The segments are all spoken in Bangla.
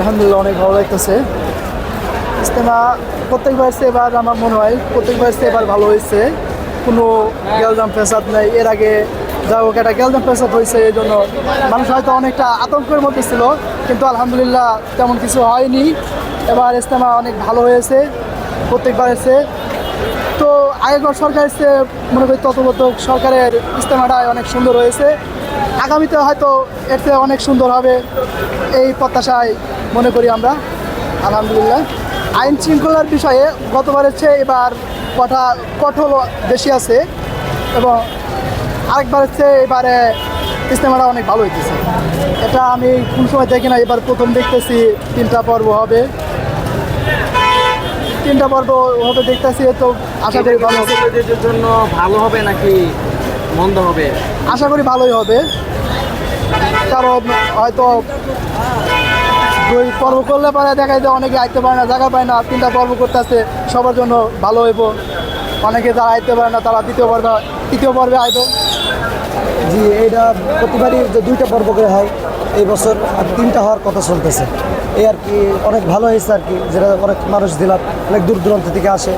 আলহামদুলিল্লাহ অনেক ভালো লাগতেছে। ইজতেমা প্রত্যেকবার চেয়ে এবার আমার মনে হয় প্রত্যেকবার চেয়ে এবার ভালো হয়েছে। কোনো গ্যালজাম ফেসাদ নেই। এর আগে যা হোক একটা গ্যালজাম ফেসাদ হয়েছে, এই জন্য মানুষ হয়তো অনেকটা আতঙ্কের মধ্যে ছিল, কিন্তু আলহামদুলিল্লাহ তেমন কিছু হয়নি। এবার ইজতেমা অনেক ভালো হয়েছে প্রত্যেকবার এসে। তো আগেকার সরকার এসে মনে করি তত্ত্বাবধায়ক সরকারের ইজতেমাটা অনেক সুন্দর হয়েছে। আগামীতে হয়তো এর চেয়ে অনেক সুন্দর হবে এই প্রত্যাশায় মনে করি আমরা। আলহামদুলিল্লাহ আইন শৃঙ্খলার বিষয়ে গতবারের চেয়ে এবার কঠোর বেশি আছে, এবং আরেকবারের চেয়ে এবারে ইজতেমাটা অনেক ভালো হইতেছে। এটা আমি কোন সময় দেখি না, এবার প্রথম দেখতেছি 3টা পর্ব হবে। 3টা পর্ব হবে দেখতেছি, তো আশা করি ভালো হবে। মুসল্লিদের জন্য ভালো হবে নাকি মন্দ হবে? আশা করি ভালোই হবে, কারণ হয়তো 2 পর্ব করলে পরে দেখা যায় অনেকে আইতে পারে না, জায়গা পায় না। 3টা পর্ব করতে আসতে সবার জন্য ভালো হইব। অনেকে যারা আইতে পারে না তারা তৃতীয় পর্বে আইব। জি, এইটা প্রতিবারই যে 2টা পর্ব করে হয়, এই বছর আর 3টা হওয়ার কথা চলতেছে। এই আর কি অনেক ভালো হয়েছে আর কি, যেটা অনেক মানুষ জেলার অনেক দূর দূরান্ত থেকে আসে।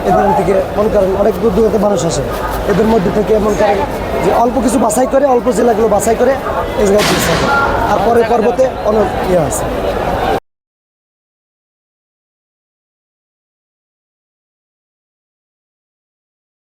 এদের থেকে মনে করেন অনেক দূর দূরান্তে মানুষ আসে, এদের মধ্যে থেকে মনে করেন যে অল্প কিছু বাছাই করে, অল্প জেলাগুলো বাছাই করে এই জায়গায় দিচ্ছে। আর পরের পর্বতে অনেক ইয়ে আছে।